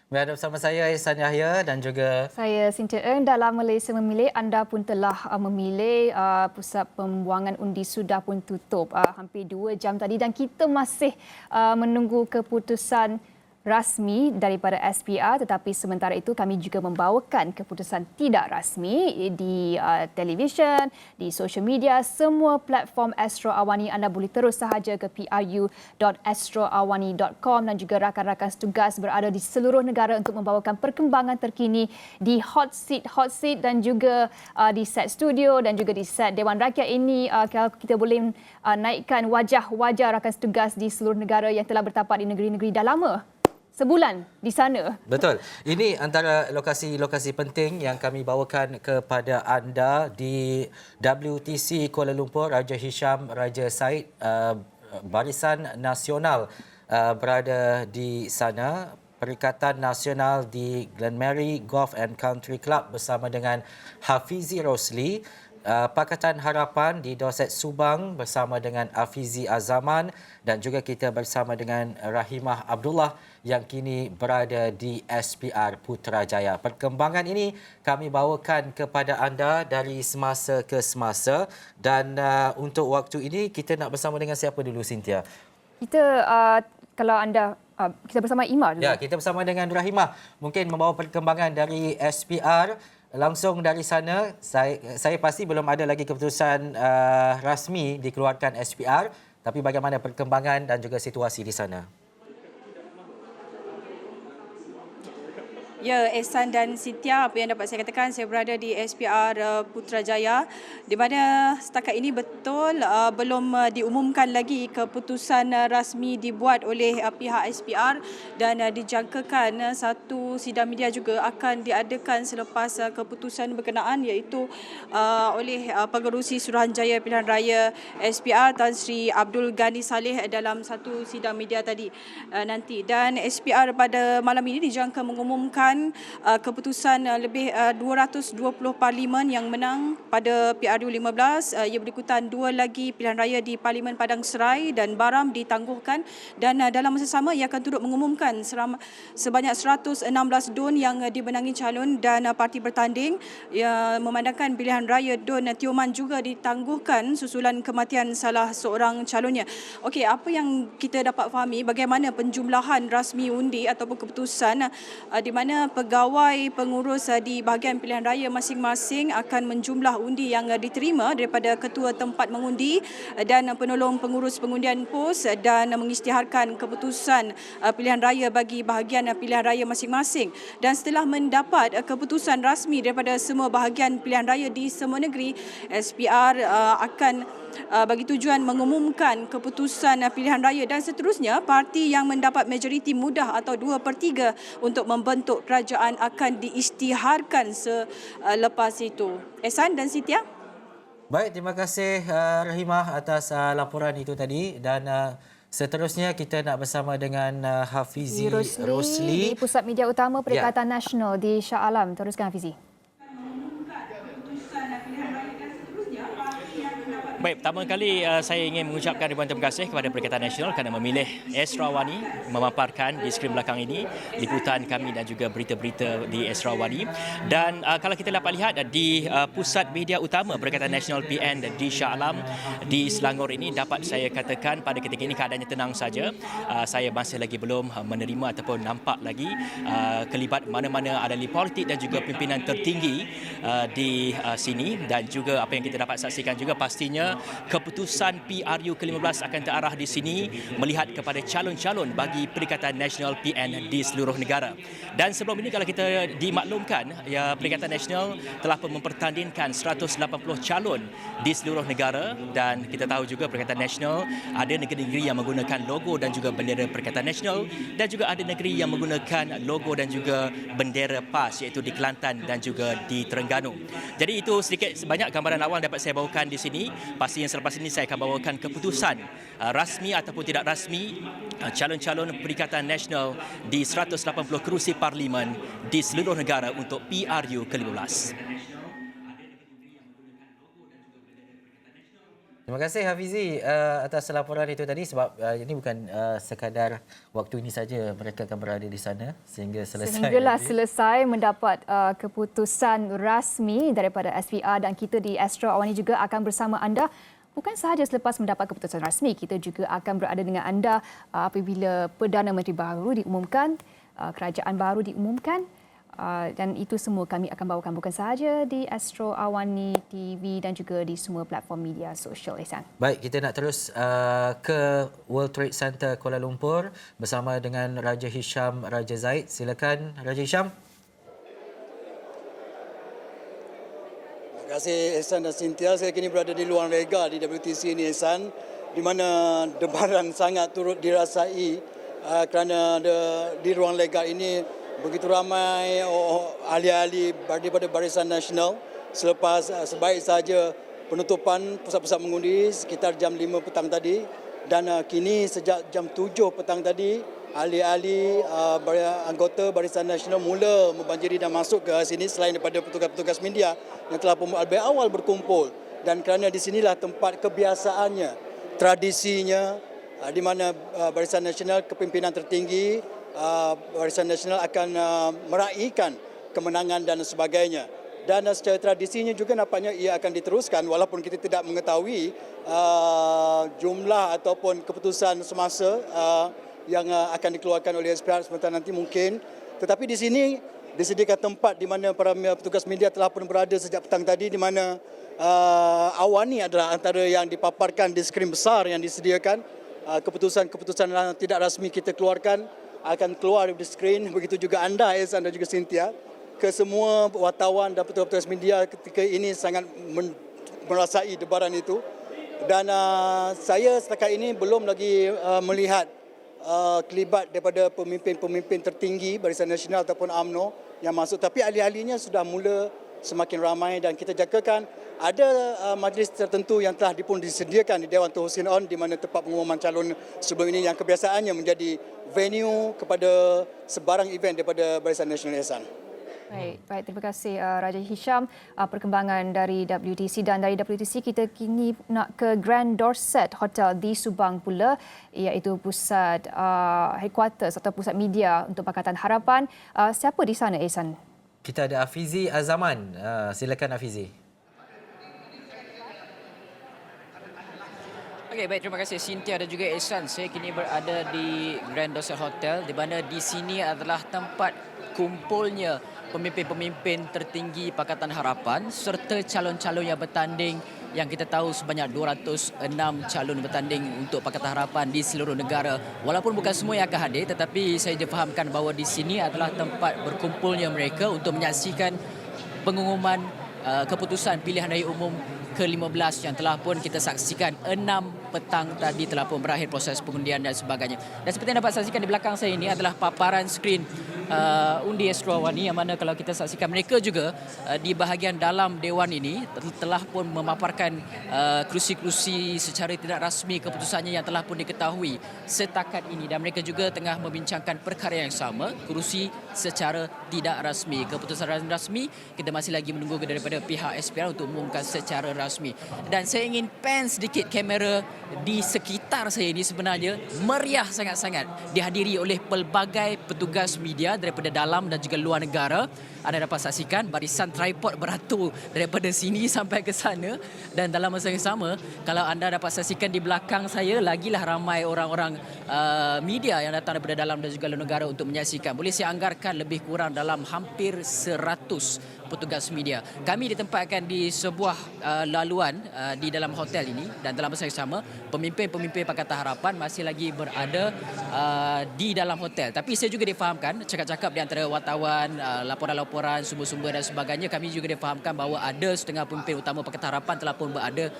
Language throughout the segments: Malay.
Berada bersama saya Ihsan Yahya dan juga Saya Cynthia Eng. Dalam Malaysia Memilih, anda pun telah memilih. Pusat pembuangan undi sudah pun tutup hampir 2 jam tadi dan kita masih menunggu keputusan rasmi daripada SPR, tetapi sementara itu kami juga membawakan keputusan tidak rasmi di televisyen, di social media, semua platform Astro Awani. Anda boleh terus sahaja ke pru.astroawani.com dan juga rakan-rakan setugas berada di seluruh negara untuk membawakan perkembangan terkini di hot seat dan juga di set studio dan juga di set Dewan Rakyat ini. Kalau kita boleh naikkan wajah-wajah rakan setugas di seluruh negara yang telah bertapak di negeri-negeri dah lama. Sebulan di sana. betul. Ini antara lokasi-lokasi penting yang kami bawakan kepada anda di WTC Kuala Lumpur. Raja Hisham, Raja Said, Barisan Nasional berada di sana. Perikatan Nasional di Glenmary Golf and Country Club bersama dengan Hafizi Rosli. Pakatan Harapan di Dorset Subang bersama dengan Afizi Azaman dan juga kita bersama dengan Rahimah Abdullah yang kini berada di SPR Putrajaya. Perkembangan ini kami bawakan kepada anda dari semasa ke semasa dan untuk waktu ini kita nak bersama dengan siapa dulu, Cynthia? Kita kalau anda kita bersama Ima dulu. Ya, kita bersama dengan Rahimah mungkin membawa perkembangan dari SPR. Langsung dari sana, saya pasti belum ada lagi keputusan rasmi dikeluarkan SPR, tapi bagaimana perkembangan dan juga situasi di sana? Ya, Ehsan dan Cynthia, apa yang dapat saya katakan, saya berada di SPR Putrajaya di mana setakat ini betul belum diumumkan lagi keputusan rasmi dibuat oleh pihak SPR dan dijangkakan satu sidang media juga akan diadakan selepas keputusan berkenaan iaitu oleh Pengerusi Suruhanjaya Pilihan Raya SPR Tan Sri Abdul Ghani Saleh dalam satu sidang media tadi nanti. Dan SPR pada malam ini dijangka mengumumkan keputusan lebih 220 parlimen yang menang pada PRU 15. Ia berikutan 2 lagi pilihan raya di Parlimen Padang Serai dan Baram ditangguhkan dan dalam masa sama ia akan turut mengumumkan sebanyak 116 DUN yang dimenangi calon dan parti bertanding. Ia memandangkan pilihan raya DUN Tioman juga ditangguhkan susulan kematian salah seorang calonnya. Okey, apa yang kita dapat fahami bagaimana penjumlahan rasmi undi ataupun keputusan di mana pegawai pengurus di bahagian pilihan raya masing-masing akan menjumlah undi yang diterima daripada ketua tempat mengundi dan penolong pengurus pengundian pos dan mengisytiharkan keputusan pilihan raya bagi bahagian pilihan raya masing-masing. Dan setelah mendapat keputusan rasmi daripada semua bahagian pilihan raya di semua negeri, SPR akan bagi tujuan mengumumkan keputusan pilihan raya dan seterusnya parti yang mendapat majoriti mudah atau 2/3 untuk membentuk kerajaan akan diisytiharkan selepas itu. Ehsan dan Cynthia. Baik, terima kasih Rahimah atas laporan itu tadi dan seterusnya kita nak bersama dengan Hafizi Rosli di Pusat Media Utama Perikatan Nasional di Shah Alam. Teruskan Hafizi. Baik, pertama kali saya ingin mengucapkan ribuan terima kasih kepada Perikatan Nasional kerana memilih Astro Awani memaparkan di skrin belakang ini liputan kami dan juga berita-berita di Astro Awani. Dan kalau kita dapat lihat di Pusat Media Utama Perikatan Nasional PN di Shah Alam di Selangor ini, dapat saya katakan pada ketika ini keadaannya tenang saja. Saya masih lagi belum menerima ataupun nampak lagi kelibat mana-mana ahli politik dan juga pimpinan tertinggi di sini, dan juga apa yang kita dapat saksikan juga pastinya keputusan PRU ke-15 akan terarah di sini melihat kepada calon-calon bagi Perikatan Nasional PN di seluruh negara. Dan sebelum ini kalau kita dimaklumkan, Perikatan Nasional telah mempertandingkan 180 calon di seluruh negara, dan kita tahu juga Perikatan Nasional ada negeri-negeri yang menggunakan logo dan juga bendera Perikatan Nasional, dan juga ada negeri yang menggunakan logo dan juga bendera PAS iaitu di Kelantan dan juga di Terengganu. Jadi itu sedikit sebanyak gambaran awal dapat saya bawakan di sini. Pastinya selepas ini saya akan bawakan keputusan rasmi ataupun tidak rasmi calon-calon Perikatan Nasional di 180 kerusi parlimen di seluruh negara untuk PRU ke-15. Terima kasih Hafizi atas laporan itu tadi, sebab ini bukan sekadar waktu ini saja mereka akan berada di sana sehingga selesai. Sehinggalah selesai mendapat keputusan rasmi daripada SPR, dan kita di Astro Awani juga akan bersama anda. Bukan sahaja selepas mendapat keputusan rasmi, kita juga akan berada dengan anda apabila Perdana Menteri baru diumumkan, kerajaan baru diumumkan. Dan itu semua kami akan bawakan bukan sahaja di Astro Awani TV dan juga di semua platform media sosial, Ihsan. Baik, kita nak terus ke World Trade Center Kuala Lumpur bersama dengan Raja Hisham Raja Zaid. Silakan Raja Hisham. Terima kasih Ehsan dan Cynthia. Saya kini berada di luar rega di WTC ini, Ehsan, di mana debaran sangat turut dirasai kerana di ruang lega ini begitu ramai ahli-ahli daripada Barisan Nasional selepas sebaik saja penutupan pusat-pusat mengundi sekitar jam 5 petang tadi, dan kini sejak jam 7 petang tadi ahli-ahli anggota Barisan Nasional mula membanjiri dan masuk ke sini selain daripada petugas-petugas media yang telah lebih awal berkumpul, dan kerana di sinilah tempat kebiasaannya, tradisinya, di mana Barisan Nasional kepimpinan tertinggi Barisan Nasional akan meraihkan kemenangan dan sebagainya. Dan secara tradisinya juga nampaknya ia akan diteruskan walaupun kita tidak mengetahui jumlah ataupun keputusan semasa yang akan dikeluarkan oleh SPR sebentar nanti mungkin. Tetapi di sini disediakan tempat di mana para petugas media telah pun berada sejak petang tadi, di mana Awani adalah antara yang dipaparkan di skrin besar yang disediakan. Keputusan-keputusan tidak rasmi kita keluarkan akan keluar di skrin, begitu juga anda, Ehsan dan juga Cynthia. Ke semua wartawan dan petugas media ketika ini sangat merasai debaran itu. Dan saya setakat ini belum lagi melihat kelibat daripada pemimpin-pemimpin tertinggi Barisan Nasional ataupun UMNO yang masuk. Tapi ahli-ahlinya sudah mula semakin ramai, dan kita jangkakan ada majlis tertentu yang telah pun disediakan di Dewan Tun Hussein On, di mana tempat pengumuman calon sebelum ini yang kebiasaannya menjadi venue kepada sebarang event daripada Barisan Nasional, Ehsan. Baik, terima kasih Raja Hisham. Perkembangan dari WTC, dan dari WTC kita kini nak ke Grand Dorset Hotel di Subang pula, iaitu pusat headquarters atau pusat media untuk Pakatan Harapan. Siapa di sana, Ehsan? Kita ada Hafizi Azaman. Silakan Hafizi. Okey, baik, terima kasih Cynthia dan juga Ehsan. Saya kini berada di Grand Dorset Hotel, di mana di sini adalah tempat kumpulnya pemimpin-pemimpin tertinggi Pakatan Harapan serta calon-calon yang bertanding, yang kita tahu sebanyak 206 calon bertanding untuk Pakatan Harapan di seluruh negara. Walaupun bukan semua yang akan hadir, tetapi saya difahamkan bahawa di sini adalah tempat berkumpulnya mereka untuk menyaksikan pengumuman keputusan pilihan raya umum ke-15 yang telah pun kita saksikan 6 petang tadi telah pun berakhir proses pengundian dan sebagainya. Dan seperti yang dapat saksikan di belakang saya ini adalah paparan skrin undi Astro Awani, yang mana kalau kita saksikan mereka juga di bahagian dalam dewan ini telah pun memaparkan kerusi-kerusi secara tidak rasmi keputusannya yang telah pun diketahui setakat ini, dan mereka juga tengah membincangkan perkara yang sama, kerusi secara tidak rasmi. Keputusan rasmi kita masih lagi menunggu daripada pihak SPR untuk umumkan secara rasmi. Dan saya ingin pan sedikit kamera di sekitar saya ini, sebenarnya meriah sangat-sangat, dihadiri oleh pelbagai petugas media daripada dalam dan juga luar negara. Anda dapat saksikan barisan tripod beratur daripada sini sampai ke sana, dan dalam masa yang sama kalau anda dapat saksikan di belakang saya lagilah ramai orang-orang media yang datang daripada dalam dan juga luar negara untuk menyaksikan. Boleh saya anggarkan lebih kurang dalam hampir 100 petugas media. Kami ditempatkan di sebuah laluan di dalam hotel ini, dan dalam masa yang sama pemimpin-pemimpin Pakatan Harapan masih lagi berada di dalam hotel. Tapi saya juga difahamkan, cakap-cakap di antara wartawan, laporan-laporan, sumber-sumber dan sebagainya, kami juga difahamkan bahawa ada setengah pemimpin utama Pakatan Harapan telah pun berada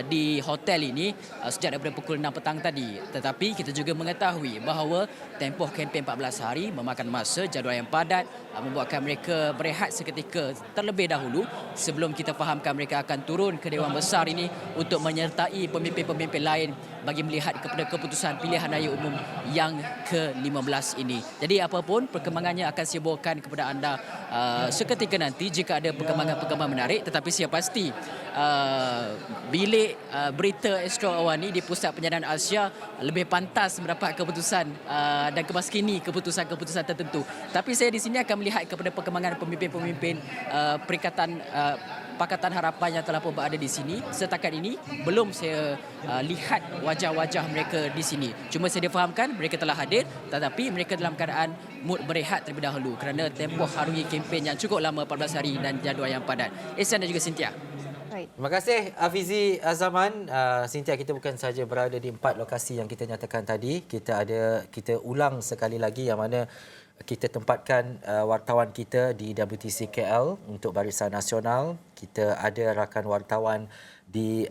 di hotel ini sejak daripada pukul 6 petang tadi. Tetapi kita juga mengetahui bahawa tempoh kempen 14 hari memakan masa, jadual yang padat, membuatkan mereka berehat seketika terlebih dahulu sebelum kita fahamkan mereka akan turun ke Dewan Besar ini untuk menyertai pemimpin-pemimpin lain bagi melihat kepada keputusan pilihan raya umum yang ke-15 ini. Jadi apapun perkembangannya akan saya bawakan kepada anda seketika nanti jika ada perkembangan-perkembangan menarik, tetapi siapa pasti bilik berita Astro Awani di Pusat Penyiaran Asia lebih pantas mendapat keputusan dan kemaskini keputusan-keputusan tertentu. Tapi saya di sini akan melihat kepada perkembangan pemimpin-pemimpin Pakatan Harapan yang telah pun berada di sini. Setakat ini belum saya lihat wajah-wajah mereka di sini. Cuma saya difahamkan mereka telah hadir, tetapi mereka dalam keadaan mood berehat terlebih dahulu kerana tempoh harungi kempen yang cukup lama, 14 hari dan jadual yang padat. Ehsan dan juga Cynthia. Terima kasih Afizi Azaman. Cynthia, kita bukan sahaja berada di 4 lokasi yang kita nyatakan tadi. Kita ulang sekali lagi yang mana kita tempatkan wartawan kita di WTC KL untuk Barisan Nasional. Kita ada rakan wartawan di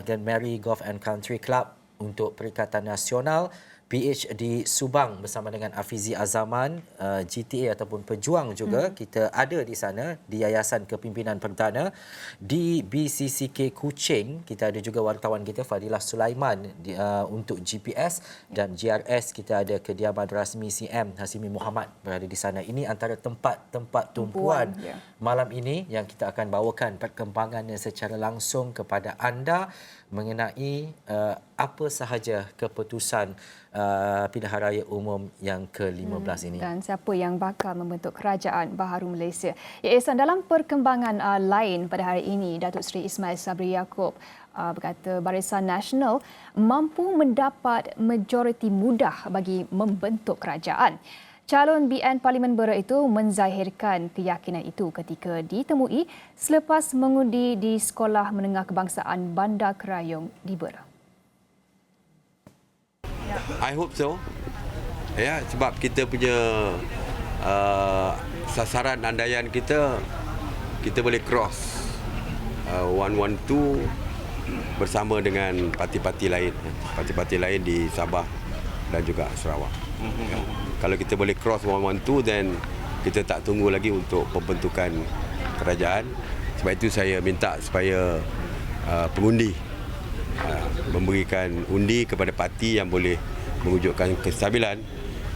Glen Mary Golf and Country Club untuk Perikatan Nasional. PH di Subang bersama dengan Afizi Azaman, GTA ataupun Pejuang juga kita ada di sana di Yayasan Kepimpinan Perdana. Di BCCK Kuching kita ada juga wartawan kita Fadilah Sulaiman untuk GPS, dan GRS kita ada kediaman rasmi CM Hasimi Muhammad berada di sana. Ini antara tempat-tempat tumpuan malam ini yang kita akan bawakan perkembangannya secara langsung kepada anda mengenai apa sahaja keputusan Pilihan Raya Umum yang ke-15 ini. Dan siapa yang bakal membentuk Kerajaan Baharu Malaysia. Ya, Ehsan, dalam perkembangan lain pada hari ini, Datuk Seri Ismail Sabri Yaakob berkata Barisan Nasional mampu mendapat majoriti mudah bagi membentuk kerajaan. Calon BN Parlimen Bera itu menzahirkan keyakinan itu ketika ditemui selepas mengundi di Sekolah Menengah Kebangsaan Bandar Kerayong di Bera. I hope so. Ya, sebab kita punya sasaran andaian kita boleh cross 112 bersama dengan parti-parti lain di Sabah dan juga Sarawak. Ya. Kalau kita boleh cross 112, then kita tak tunggu lagi untuk pembentukan kerajaan. Sebab itu saya minta supaya pengundi memberikan undi kepada parti yang boleh mewujudkan kestabilan.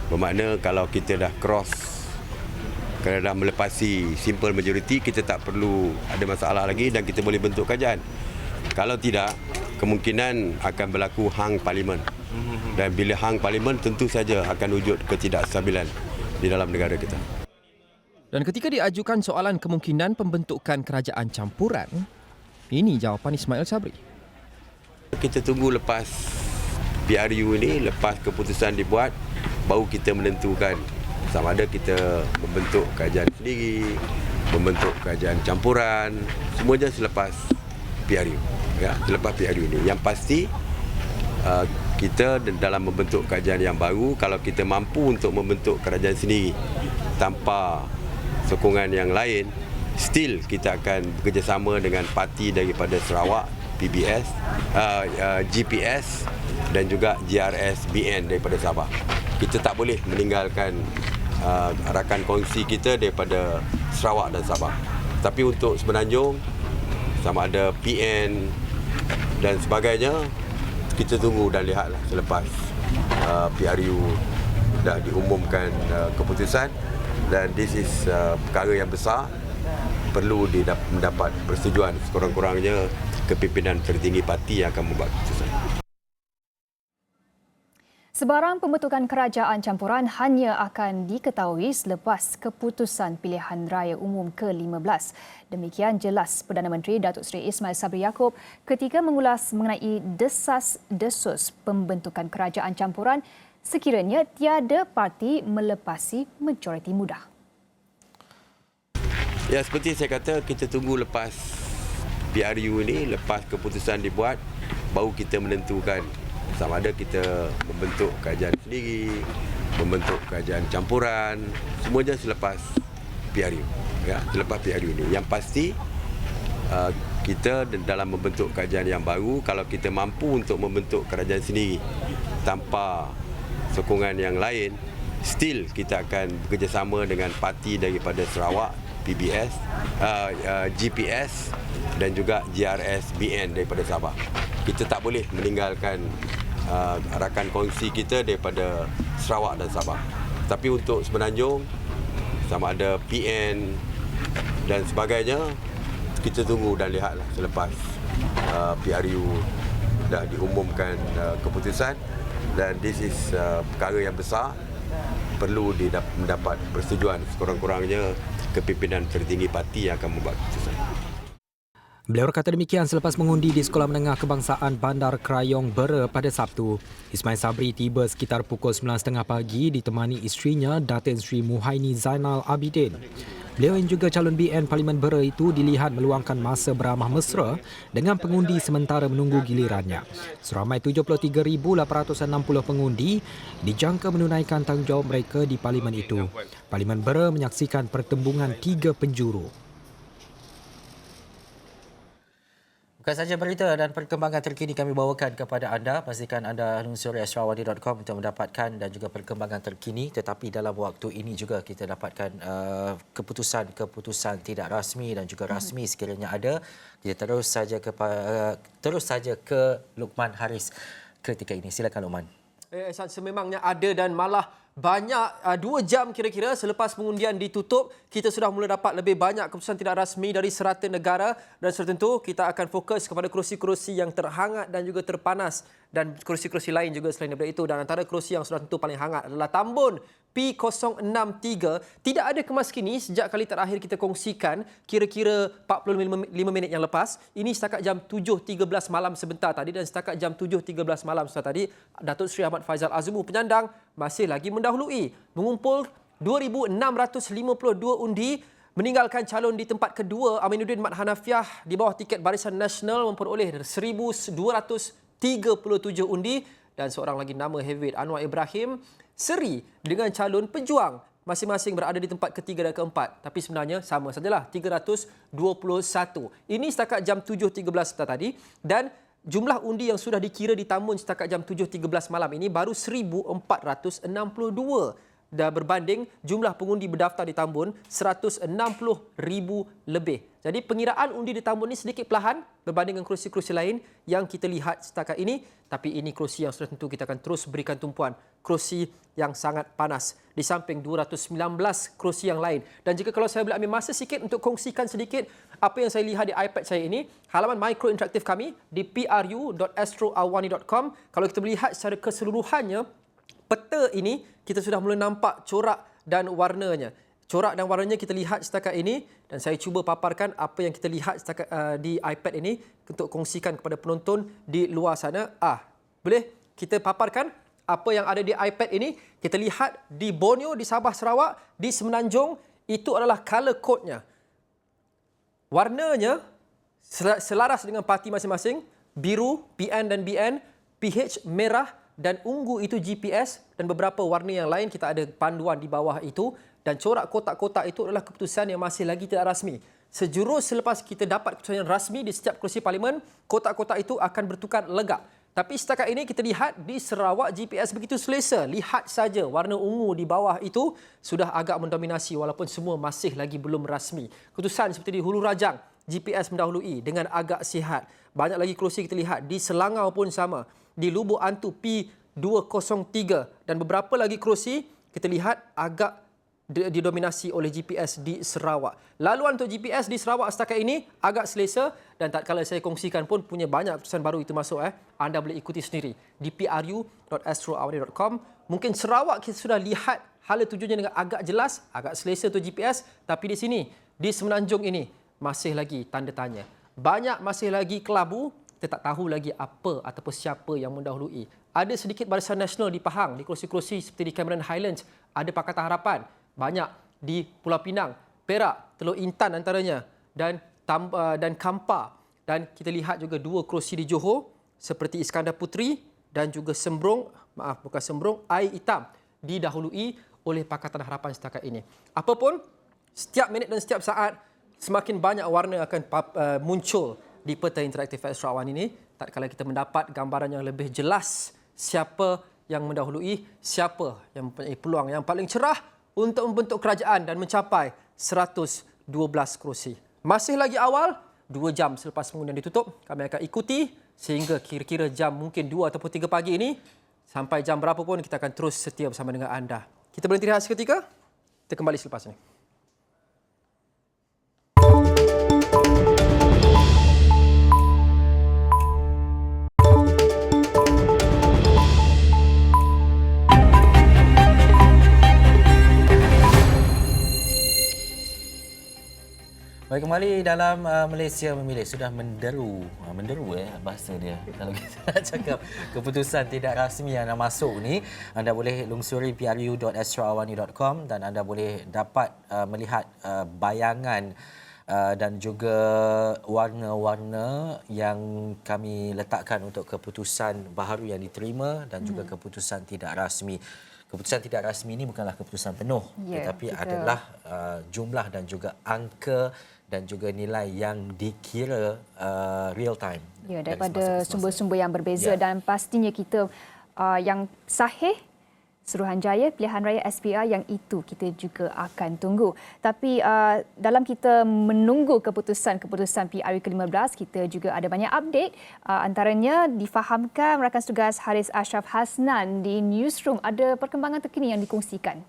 Bermakna kalau kita dah cross, kalau dah melepasi simple majority, kita tak perlu ada masalah lagi dan kita boleh bentuk kerajaan. Kalau tidak, kemungkinan akan berlaku hang parlimen. Dan bila hang parlimen, tentu saja akan wujud ketidakstabilan di dalam negara kita. Dan ketika diajukan soalan kemungkinan pembentukan kerajaan campuran, ini jawapan Ismail Sabri. Kita tunggu lepas PRU ini, lepas keputusan dibuat, baru kita menentukan sama ada kita membentuk kerajaan sendiri, membentuk kerajaan campuran, semuanya selepas PRU. Ya, selepas PRU ini. Yang pasti kita dalam membentuk kerajaan yang baru, kalau kita mampu untuk membentuk kerajaan sendiri tanpa sokongan yang lain, still kita akan bekerjasama dengan parti daripada Sarawak, PBS, GPS dan juga GRS BN daripada Sabah. Kita tak boleh meninggalkan rakan kongsi kita daripada Sarawak dan Sabah. Tapi untuk Semenanjung, sama ada PN dan sebagainya, kita tunggu dan lihatlah selepas PRU dah diumumkan keputusan, dan this is perkara yang besar, perlu mendapat persetujuan sekurang-kurangnya kepimpinan tertinggi parti yang akan membuat keputusan. Sebarang pembentukan kerajaan campuran hanya akan diketahui selepas keputusan Pilihan Raya Umum ke-15. Demikian jelas Perdana Menteri Datuk Seri Ismail Sabri Yaakob ketika mengulas mengenai desas-desus pembentukan kerajaan campuran sekiranya tiada parti melepasi majoriti mudah. Ya, seperti saya kata, kita tunggu lepas PRU ini, lepas keputusan dibuat, baru kita menentukan sama ada kita membentuk kerajaan sendiri, membentuk kerajaan campuran, semuanya selepas PRU. Ya, selepas PRU ini. Yang pasti kita dalam membentuk kerajaan yang baru, kalau kita mampu untuk membentuk kerajaan sendiri tanpa sokongan yang lain, still kita akan bekerjasama dengan parti daripada Sarawak, PBS, GPS dan juga GRS BN daripada Sabah. Kita tak boleh meninggalkan rakan kongsi kita daripada Sarawak dan Sabah. Tapi untuk Semenanjung, sama ada PN dan sebagainya. Kita tunggu dan lihatlah selepas PRU dah diumumkan keputusan, dan this is perkara yang besar, perlu mendapat persetujuan sekurang-kurangnya kepimpinan tertinggi parti yang akan membuat keputusan. Beliau berkata demikian selepas mengundi di Sekolah Menengah Kebangsaan Bandar Krayong Bera pada Sabtu. Ismail Sabri tiba sekitar pukul 9.30 pagi ditemani isterinya Datin Sri Muhaini Zainal Abidin. Beliau yang juga calon BN Parlimen Bera itu dilihat meluangkan masa beramah mesra dengan pengundi sementara menunggu gilirannya. Seramai 73,860 pengundi dijangka menunaikan tanggungjawab mereka di Parlimen itu. Parlimen Bera menyaksikan pertembungan 3 penjuru. Bukan sahaja berita dan perkembangan terkini kami bawakan kepada anda. Pastikan anda lungsuri asrawani.com untuk mendapatkan dan juga perkembangan terkini. Tetapi dalam waktu ini juga kita dapatkan keputusan tidak rasmi dan juga rasmi sekiranya ada. Kita terus saja ke Luqman Haris ketika ini. Silakan Luqman. Ehsan, sememangnya ada dan malah banyak 2 jam kira-kira selepas pengundian ditutup, kita sudah mula dapat lebih banyak keputusan tidak rasmi dari serata negara, dan sudah tentu kita akan fokus kepada kerusi-kerusi yang terhangat dan juga terpanas, dan kerusi-kerusi lain juga selain daripada itu. Dan antara kerusi yang sudah tentu paling hangat adalah Tambun P063. Tidak ada kemas kini sejak kali terakhir kita kongsikan kira-kira 45 minit yang lepas. Ini setakat jam 7.13 malam sebentar tadi, dan setakat jam 7.13 malam sebentar tadi, Datuk Seri Ahmad Faizal Azmu penyandang masih lagi mendahului, mengumpul 2,652 undi, meninggalkan calon di tempat kedua Aminuddin Mat Hanafiah di bawah tiket Barisan Nasional memperoleh 1,237 undi, dan seorang lagi nama heavyweight Anwar Ibrahim seri dengan calon Pejuang masing-masing berada di tempat ketiga dan keempat, tapi sebenarnya sama sajalah 321. Ini setakat jam 7.13 tadi, dan jumlah undi yang sudah dikira di Tambun setakat jam 7.13 malam ini baru 1,462. Dah berbanding jumlah pengundi berdaftar di Tambun 160,000 lebih. Jadi pengiraan undi di Tambun ini sedikit perlahan berbanding dengan kerusi-kerusi lain yang kita lihat setakat ini. Tapi ini kerusi yang sudah tentu kita akan terus berikan tumpuan. Kerusi yang sangat panas di samping 219 kerusi yang lain. Dan jika kalau saya boleh ambil masa sikit untuk kongsikan sedikit apa yang saya lihat di iPad saya ini, halaman micro interaktif kami di pru.astroawani.com. Kalau kita melihat secara keseluruhannya, peta ini kita sudah mula nampak corak dan warnanya. Corak dan warnanya kita lihat setakat ini, dan saya cuba paparkan apa yang kita lihat setakat di iPad ini untuk kongsikan kepada penonton di luar sana. Boleh kita paparkan apa yang ada di iPad ini? Kita lihat di Borneo, di Sabah, Sarawak, di Semenanjung, itu adalah color code-nya. Warnanya selaras dengan parti masing-masing. Biru, PN dan BN, PH merah, dan ungu itu GPS, dan beberapa warna yang lain kita ada panduan di bawah itu, dan corak kotak-kotak itu adalah keputusan yang masih lagi tidak rasmi. Sejurus selepas kita dapat keputusan yang rasmi di setiap kerusi parlimen, kotak-kotak itu akan bertukar legap. Tapi setakat ini kita lihat di Sarawak GPS begitu selesa. Lihat saja warna ungu di bawah itu sudah agak mendominasi walaupun semua masih lagi belum rasmi. Keputusan seperti di Hulu Rajang, GPS mendahului dengan agak sihat. Banyak lagi kerusi kita lihat di Selangor pun sama. Di Lubuk Antu P203 dan beberapa lagi kerusi kita lihat agak didominasi oleh GPS di Sarawak. Laluan untuk GPS di Sarawak setakat ini agak selesa, dan tak kala saya kongsikan pun punya banyak keputusan baru itu masuk. Anda boleh ikuti sendiri di pru.astroawani.com. Mungkin Sarawak kita sudah lihat hala tujuannya dengan agak jelas, agak selesa untuk GPS, tapi di sini di Semenanjung ini masih lagi tanda tanya. Banyak masih lagi kelabu. Kita tak tahu lagi apa ataupun siapa yang mendahului. Ada sedikit Barisan Nasional di Pahang, di kerusi-kerusi seperti di Cameron Highlands, ada Pakatan Harapan. Banyak di Pulau Pinang, Perak, Teluk Intan antaranya, dan Kampar. Dan kita lihat juga 2 kerusi di Johor seperti Iskandar Puteri dan juga Sembrong, Air Hitam didahului oleh Pakatan Harapan setakat ini. Apapun, setiap minit dan setiap saat semakin banyak warna akan muncul di peta interaktif Astro Awan ini. Tak kala kita mendapat gambaran yang lebih jelas siapa yang mendahului, siapa yang mempunyai peluang yang paling cerah untuk membentuk kerajaan dan mencapai 112 kerusi. Masih lagi awal, 2 jam selepas pengundian ditutup, kami akan ikuti sehingga kira-kira jam mungkin 2 ataupun 3 pagi ini. Sampai jam berapa pun kita akan terus setia bersama dengan anda. Kita berhenti rehat seketika, kita kembali selepas ini. Baik, kembali dalam Malaysia Memilih. Sudah menderu bahasa dia. Kalau kita nak cakap keputusan tidak rasmi yang dah masuk ni, anda boleh lungsuri pru.astrawani.com dan anda boleh dapat melihat bayangan dan juga warna-warna yang kami letakkan untuk keputusan baharu yang diterima dan juga keputusan tidak rasmi. Keputusan tidak rasmi ini bukanlah keputusan penuh, tetapi adalah jumlah dan juga angka dan juga nilai yang dikira real time. Ya, daripada sumber-sumber yang berbeza dan pastinya kita yang sahih Suruhanjaya pilihan raya SPR yang itu kita juga akan tunggu. Tapi dalam kita menunggu keputusan PRU ke-15, kita juga ada banyak update. Antaranya difahamkan rakan tugas Haris Ashraf Hasnan di Newsroom ada perkembangan terkini yang dikongsikan.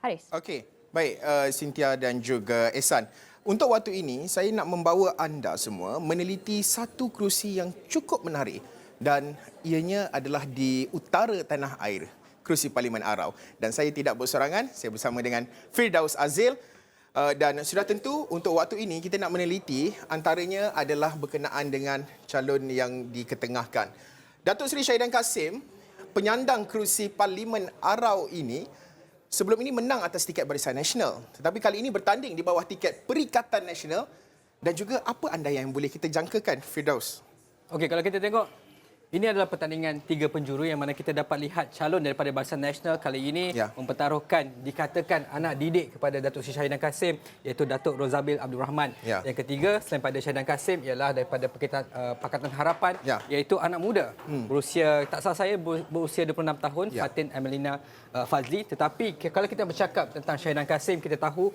Haris. Okey, baik Cynthia dan juga Ehsan. Untuk waktu ini saya nak membawa anda semua meneliti satu kerusi yang cukup menarik dan ianya adalah di utara tanah air. Kerusi Parlimen Arau. Dan saya tidak bersorangan, saya bersama dengan Firdaus Azil. Dan sudah tentu untuk waktu ini kita nak meneliti antaranya adalah berkenaan dengan calon yang diketengahkan. Datuk Seri Syahidan Kassim, penyandang kerusi Parlimen Arau ini, sebelum ini menang atas tiket Barisan Nasional. Tetapi kali ini bertanding di bawah tiket Perikatan Nasional. Dan juga apa anda yang boleh kita jangkakan, Firdaus? Okey, kalau kita tengok, ini adalah pertandingan 3 penjuru yang mana kita dapat lihat calon daripada Barisan Nasional kali ini mempertaruhkan, dikatakan anak didik kepada Datuk Seri Syahidan Kassim, iaitu Datuk Rozabil Abdul Rahman. Yang ketiga, selain pada Syahidan Kassim, ialah daripada Pakatan Harapan, iaitu anak muda berusia, tak salah saya, berusia 26 tahun, Fatin Amelina Fazli. Tetapi kalau kita bercakap tentang Syahidan Kassim, kita tahu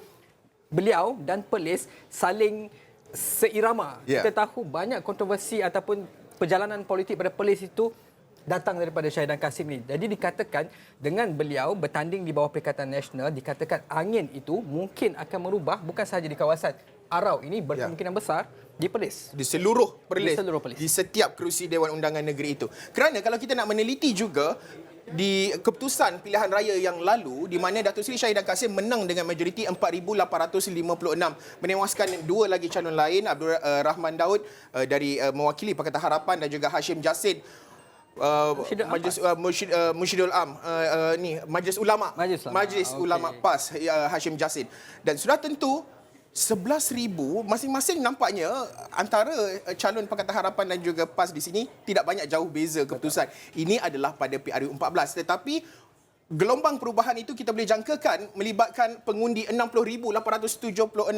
beliau dan Perlis saling seirama. Kita tahu banyak kontroversi ataupun perjalanan politik pada Perlis itu datang daripada Syahidan Kassim ini. Jadi dikatakan dengan beliau bertanding di bawah Perikatan Nasional, dikatakan angin itu mungkin akan merubah bukan sahaja di kawasan Arau ini, berkemungkinan besar di Perlis. Di seluruh Perlis. Di seluruh Perlis. Di setiap kerusi Dewan Undangan Negeri itu. Kerana kalau kita nak meneliti juga di keputusan pilihan raya yang lalu di mana Datuk Seri Syahidan Kassim menang dengan majoriti 4,856, menewaskan dua lagi calon lain, Abdul Rahman Daud dari mewakili Pakatan Harapan dan juga Hashim Jassid Mursyidul Am Majlis Ulama PAS Hashim Jassid. Dan sudah tentu 11,000 masing-masing nampaknya antara calon Pakatan Harapan dan juga PAS di sini tidak banyak jauh beza keputusan. Ini adalah pada PRU 14, tetapi gelombang perubahan itu kita boleh jangkakan melibatkan pengundi 60,876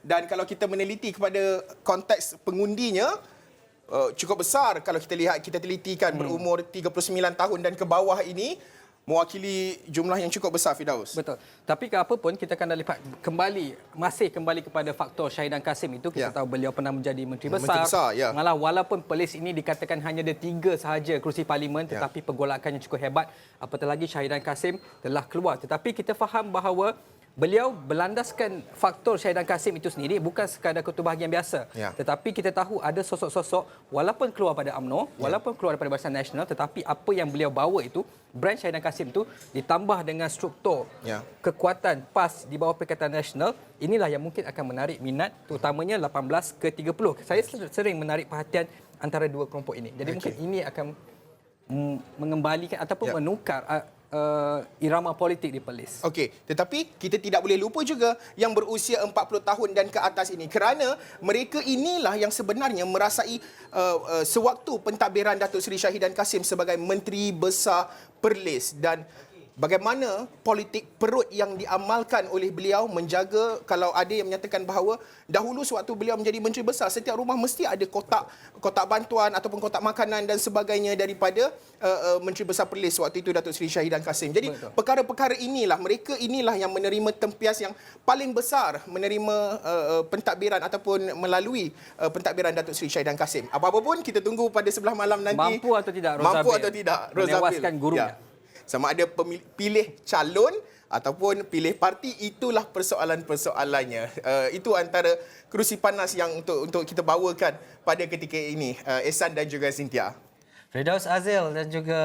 dan kalau kita meneliti kepada konteks pengundinya cukup besar kalau kita lihat, kita telitikan berumur 39 tahun dan ke bawah ini mewakili jumlah yang cukup besar, Firdaus. Betul. Tapi ke apa pun kita akan lihat masih kembali kepada faktor Syahidan Kassim itu. Kita tahu beliau pernah menjadi Menteri Besar. Malah walaupun Perlis ini dikatakan hanya ada 3 sahaja kerusi parlimen, tetapi pergolakannya cukup hebat. Apatah lagi Syahidan Kassim telah keluar. Tetapi kita faham bahawa beliau berlandaskan faktor Syahidan Kassim itu sendiri bukan sekadar ketua bahagian biasa. Tetapi kita tahu ada sosok-sosok walaupun keluar pada UMNO, walaupun keluar daripada Barisan Nasional, tetapi apa yang beliau bawa itu, brand Syahidan Kassim itu ditambah dengan struktur kekuatan PAS di bawah Perikatan Nasional, inilah yang mungkin akan menarik minat terutamanya 18 ke 30. Saya sering menarik perhatian antara dua kelompok ini. Jadi mungkin ini akan mengembalikan ataupun menukar irama politik di Perlis. Okey, tetapi kita tidak boleh lupa juga yang berusia 40 tahun dan ke atas ini kerana mereka inilah yang sebenarnya merasai sewaktu pentadbiran Datuk Seri Syahidan Kassim sebagai Menteri Besar Perlis dan bagaimana politik perut yang diamalkan oleh beliau menjaga, kalau ada yang menyatakan bahawa dahulu sewaktu beliau menjadi Menteri Besar, setiap rumah mesti ada kotak bantuan ataupun kotak makanan dan sebagainya daripada Menteri Besar Perlis waktu itu Datuk Seri Syahidan Kassim. Jadi perkara-perkara inilah, mereka inilah yang menerima tempias yang paling besar menerima pentadbiran ataupun melalui pentadbiran Datuk Seri Syahidan Kassim. Apa-apa pun kita tunggu pada sebelah malam nanti. Mampu atau tidak Rozabil menewaskan gurunya. Sama ada pilih calon ataupun pilih parti, itulah persoalan-persoalannya. Itu antara kerusi panas yang untuk kita bawakan pada ketika ini, Ehsan dan juga Cynthia. Firdaus Azil dan juga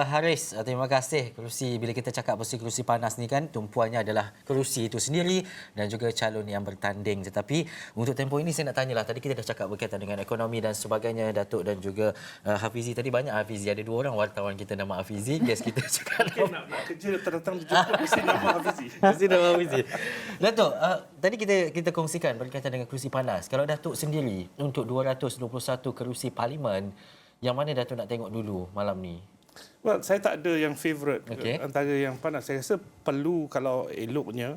Haris, terima kasih. Kerusi, bila kita cakap pasal kerusi panas ni kan, tumpuannya adalah kerusi itu sendiri dan juga calon yang bertanding. Tetapi untuk tempoh ini saya nak tanyalah, tadi kita dah cakap berkaitan dengan ekonomi dan sebagainya, Datuk dan juga Hafizi. Tadi banyak Hafizi, ada 2 orang wartawan kita nama Hafizi, guest kita juga nak kerja datang jumpa mesti nama Hafizi. mesti nama Hafizi. Datuk, tadi kita kongsikan berkaitan dengan kerusi panas. Kalau Datuk sendiri untuk 221 kerusi parlimen, yang mana Datuk nak tengok dulu malam ni? Well, saya tak ada yang favourite Okey. antara yang panas. Saya rasa perlu kalau eloknya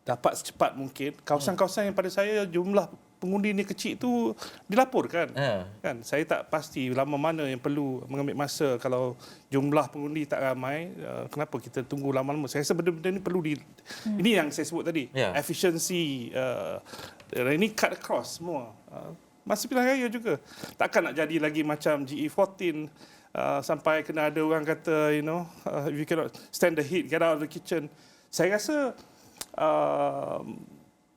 dapat secepat mungkin. Kawasan-kawasan yang pada saya jumlah pengundi ni kecil tu dilaporkan. Kan? Saya tak pasti lama mana yang perlu mengambil masa kalau jumlah pengundi tak ramai. Kenapa kita tunggu lama-lama? Saya rasa benda-benda ni perlu ini yang saya sebut tadi. Efficiency. Ini cut across semua. Masa pilihan raya juga. Takkan nak jadi lagi macam GE14 sampai kena ada orang kata, if you cannot stand the heat, get out of the kitchen. Saya rasa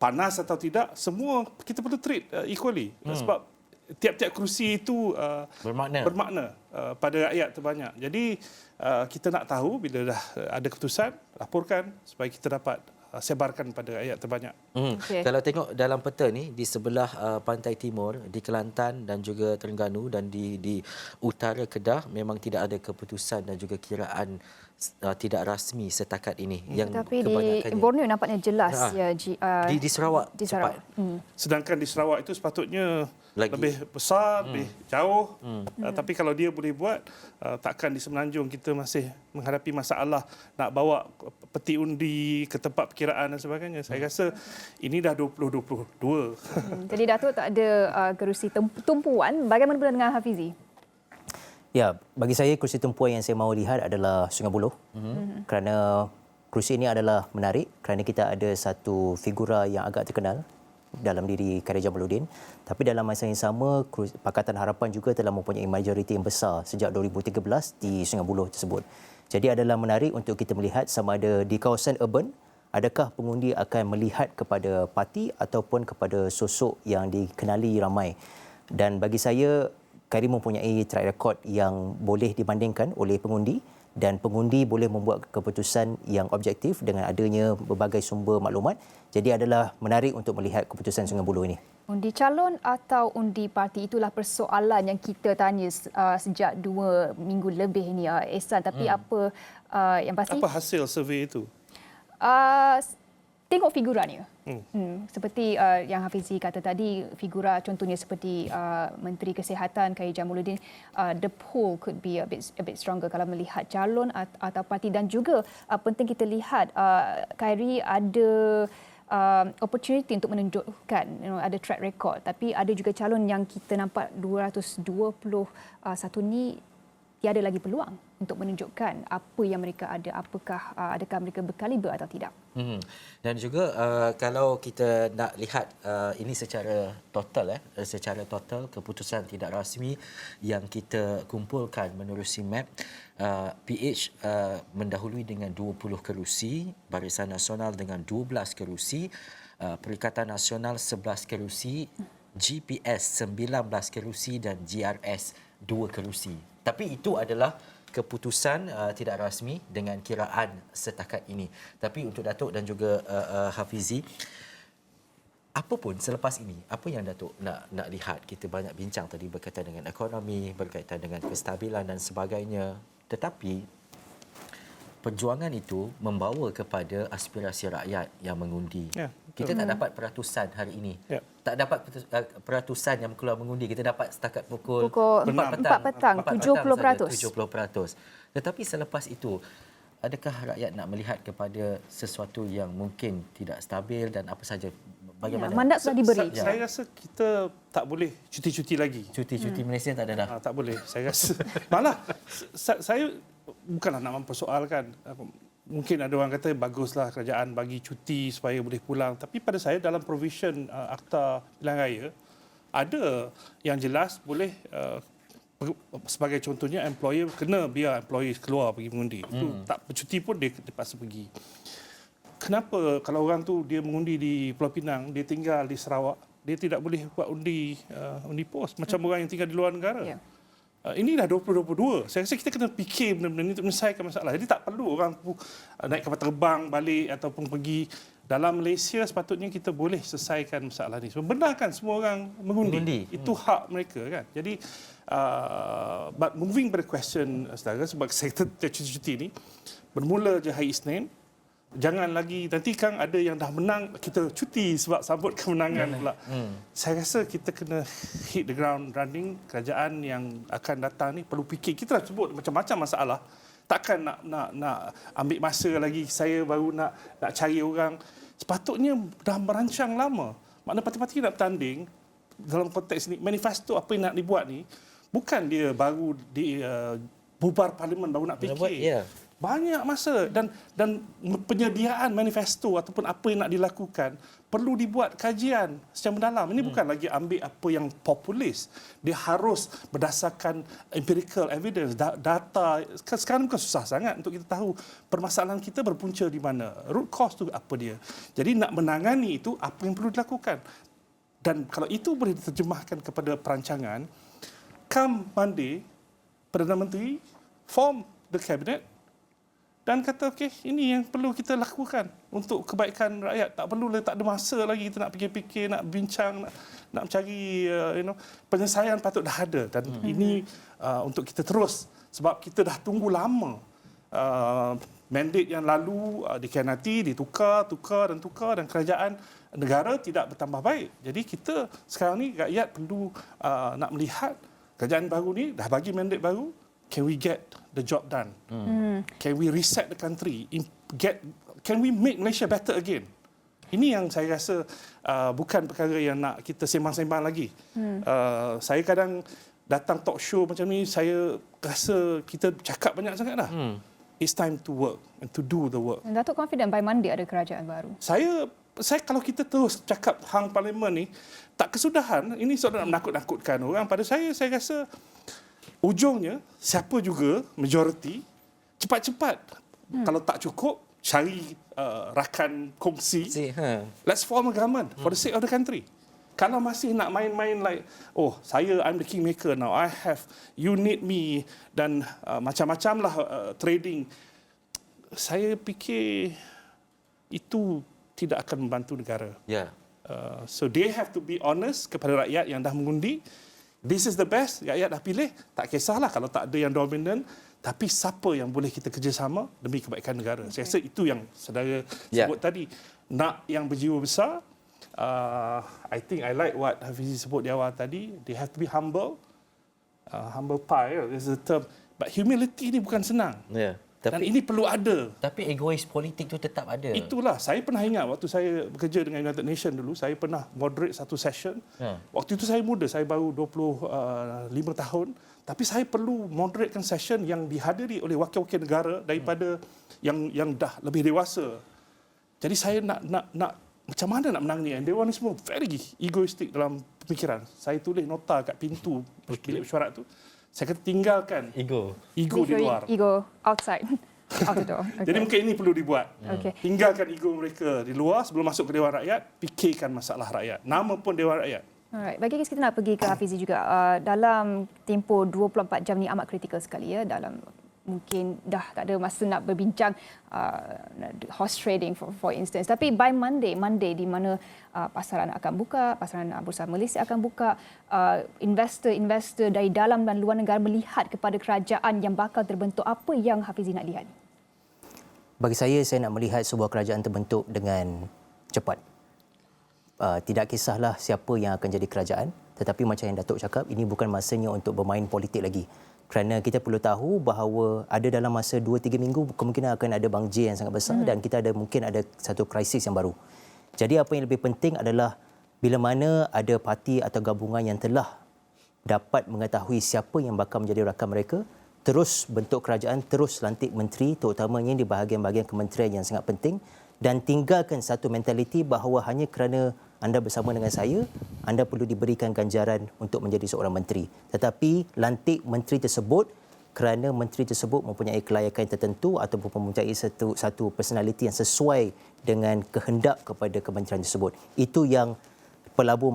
panas atau tidak, semua kita perlu treat equally. Sebab tiap-tiap kerusi itu bermakna pada rakyat terbanyak. Jadi kita nak tahu bila dah ada keputusan, laporkan supaya kita dapat sebarkan pada rakyat terbanyak. Okay. Kalau tengok dalam peta ni, di sebelah pantai timur, di Kelantan dan juga Terengganu dan di utara Kedah memang tidak ada keputusan dan juga kiraan tidak rasmi setakat ini. Tapi di Borneo nampaknya jelas di Sarawak. Di Sarawak. Sedangkan di Sarawak itu sepatutnya lebih besar, lebih jauh. Tapi kalau dia boleh buat, takkan di Semenanjung kita masih menghadapi masalah nak bawa peti undi ke tempat perkiraan dan sebagainya. Saya rasa ini dah 2022. Jadi Datuk tak ada kerusi tumpuan. Bagaimana pula dengan Hafizi? Ya, bagi saya kerusi tumpuan yang saya mahu lihat adalah Sungai Buloh. Kerana kerusi ini adalah menarik kerana kita ada satu figura yang agak terkenal dalam diri Khairi Jamaluddin. Tapi dalam masa yang sama, Pakatan Harapan juga telah mempunyai majoriti yang besar sejak 2013 di Sungai Buloh tersebut. Jadi adalah menarik untuk kita melihat sama ada di kawasan urban, adakah pengundi akan melihat kepada parti ataupun kepada sosok yang dikenali ramai. Dan bagi saya, Khairi mempunyai track record yang boleh dibandingkan oleh pengundi dan pengundi boleh membuat keputusan yang objektif dengan adanya berbagai sumber maklumat. Jadi adalah menarik untuk melihat keputusan Sungai Buloh ini. Undi calon atau undi parti, itulah persoalan yang kita tanya sejak 2 minggu lebih ini, Ehsan. Tapi apa yang pasti... Apa hasil survey itu? Tengok figuranya. Seperti yang Hafizi kata tadi, figura contohnya seperti Menteri Kesihatan Khairi Jamaluddin, the poll could be a bit stronger kalau melihat calon atau parti. Dan juga penting kita lihat Khairi ada opportunity untuk menunjukkan ada track record, tapi ada juga calon yang kita nampak 221 ni tiada lagi peluang untuk menunjukkan apa yang mereka ada, adakah mereka berkaliber atau tidak. Dan juga kalau kita nak lihat ini secara total keputusan tidak rasmi yang kita kumpulkan menerusi map, PH mendahului dengan 20 kerusi, Barisan Nasional dengan 12 kerusi, Perikatan Nasional 11 kerusi, GPS 19 kerusi dan GRS 2 kerusi. Tapi itu adalah keputusan tidak rasmi dengan kiraan setakat ini. Tapi untuk Datuk dan juga Hafizi, apapun selepas ini, apa yang Datuk nak lihat? Kita banyak bincang tadi berkaitan dengan ekonomi, berkaitan dengan kestabilan dan sebagainya. Tetapi perjuangan itu membawa kepada aspirasi rakyat yang mengundi. Kita tak dapat peratusan hari ini. Tak dapat peratusan yang keluar mengundi. Kita dapat setakat pukul 4 petang 70%. Tetapi selepas itu, adakah rakyat nak melihat kepada sesuatu yang mungkin tidak stabil dan apa saja? Bagaimana? Mandat sudah diberi. Saya rasa kita tak boleh cuti-cuti lagi. Cuti Malaysia tak ada dah. Tak boleh, saya rasa. Malah, saya bukanlah nak mempersoalkan. Mungkin ada orang kata baguslah kerajaan bagi cuti supaya boleh pulang. Tapi pada saya dalam provision Akta Pilihan Raya, ada yang jelas boleh sebagai contohnya employer kena biar employee keluar pergi mengundi. Itu tak bercuti pun dia terpaksa pergi. Kenapa kalau orang tu dia mengundi di Pulau Pinang, dia tinggal di Sarawak, dia tidak boleh buat undi pos macam orang yang tinggal di luar negara? Ini dah 2022. Saya rasa kita kena fikir benda-benda ini untuk menyelesaikan masalah. Jadi tak perlu orang naik kapal terbang balik ataupun pergi. Dalam Malaysia sepatutnya kita boleh selesaikan masalah ini. Benarkan semua orang mengundi. Itu hak mereka kan. Jadi but moving pada question saudara, sebab saya cuti-cuti ni bermula je hari Isnin. Jangan lagi nanti kan ada yang dah menang kita cuti sebab sambut kemenangan pula. Saya rasa kita kena hit the ground running. Kerajaan yang akan datang ni perlu fikir. Kita dah sebut macam-macam masalah. Takkan nak ambil masa lagi. Saya baru nak cari orang. Sepatutnya dah merancang lama. Makna parti-parti nak bertanding dalam konteks ni, manifesto apa yang nak dibuat ni bukan dia baru bubar parlimen baru nak fikir. Banyak masa dan penyediaan manifesto ataupun apa yang nak dilakukan perlu dibuat kajian secara mendalam. Ini bukan lagi ambil apa yang populis. Dia harus berdasarkan empirical evidence, data. Sekarang bukan susah sangat untuk kita tahu permasalahan kita berpunca di mana. Root cause tu apa dia. Jadi nak menangani itu apa yang perlu dilakukan. Dan kalau itu boleh diterjemahkan kepada perancangan, come Monday, Perdana Menteri form the cabinet dan kata, okey, ini yang perlu kita lakukan untuk kebaikan rakyat. Tak perlu, tak ada masa lagi kita nak fikir-fikir, nak bincang, nak mencari penyelesaian patut dah ada. Dan ini untuk kita terus, sebab kita dah tunggu lama. Mandate yang lalu dikhianati, ditukar dan kerajaan negara tidak bertambah baik. Jadi kita sekarang ni rakyat perlu nak melihat kerajaan baru ni dah bagi mandate baru. Can we get the job done? Can we reset the country? Can we make Malaysia better again? Ini yang saya rasa bukan perkara yang nak kita sembang-sembang lagi. Saya kadang datang talk show macam ni, saya rasa kita cakap banyak sangat dah. It's time to work and to do the work. Datuk confident by Monday ada kerajaan baru? Saya kalau kita terus cakap hang parlimen ni, tak kesudahan, ini soalan nak menakut-nakutkan orang. Pada saya rasa ujungnya siapa juga majoriti cepat-cepat kalau tak cukup cari rakan kongsi. Let's form a government for the sake of the country. Kalau masih nak main-main like I'm the kingmaker now, I have, you need me dan macam-macam lah trading, saya fikir itu tidak akan membantu negara. So they have to be honest kepada rakyat yang dah mengundi. This is the best, rakyat dah pilih, tak kisahlah kalau tak ada yang dominan, tapi siapa yang boleh kita kerjasama demi kebaikan negara. Saya rasa itu yang saudara sebut tadi. Nak yang berjiwa besar, I think I like what Hafizi sebut di awal tadi, they have to be humble. Humble pie is a term. But humility ni bukan senang. Dan ini perlu ada. Tapi egois politik tu tetap ada. Itulah. Saya pernah ingat waktu saya bekerja dengan United Nations dulu, saya pernah moderate satu session. Waktu itu saya muda, saya baru 25 tahun. Tapi saya perlu moderatekan session yang dihadiri oleh wakil-wakil negara daripada yang dah lebih dewasa. Jadi saya nak macam mana nak menang ni. And dewan ni semua very egoistic dalam pemikiran. Saya tulis nota kat pintu bilik mesyuarat tu. Saya kata tinggalkan ego di luar. Ego outside. Out the door. Okay. Jadi mungkin ini perlu dibuat. Tinggalkan ego mereka di luar sebelum masuk ke Dewan Rakyat, fikirkan masalah rakyat. Nama pun Dewan Rakyat. Alright, bagi kita nak pergi ke Hafizi juga. Dalam tempoh 24 jam ni amat kritikal sekali ya. Dalam mungkin dah tak ada masa nak berbincang horse trading for instance. Tapi by Monday di mana pasaran akan buka, pasaran Bursa Malaysia akan buka, investor dari dalam dan luar negara melihat kepada kerajaan yang bakal terbentuk. Apa yang Hafizi nak lihat? Bagi saya nak melihat sebuah kerajaan terbentuk dengan cepat. Tidak kisahlah siapa yang akan jadi kerajaan, tetapi macam yang Datuk cakap, ini bukan masanya untuk bermain politik lagi. Kerana kita perlu tahu bahawa ada dalam masa 2-3 minggu kemungkinan akan ada Bang J yang sangat besar dan kita mungkin ada satu krisis yang baru. Jadi apa yang lebih penting adalah bila mana ada parti atau gabungan yang telah dapat mengetahui siapa yang bakal menjadi rakan mereka, terus bentuk kerajaan, terus lantik menteri terutamanya di bahagian-bahagian kementerian yang sangat penting dan tinggalkan satu mentaliti bahawa hanya kerana anda bersama dengan saya, anda perlu diberikan ganjaran untuk menjadi seorang menteri. Tetapi lantik menteri tersebut kerana menteri tersebut mempunyai kelayakan tertentu ataupun mempunyai satu personaliti yang sesuai dengan kehendak kepada kementerian tersebut. Itu yang pelabur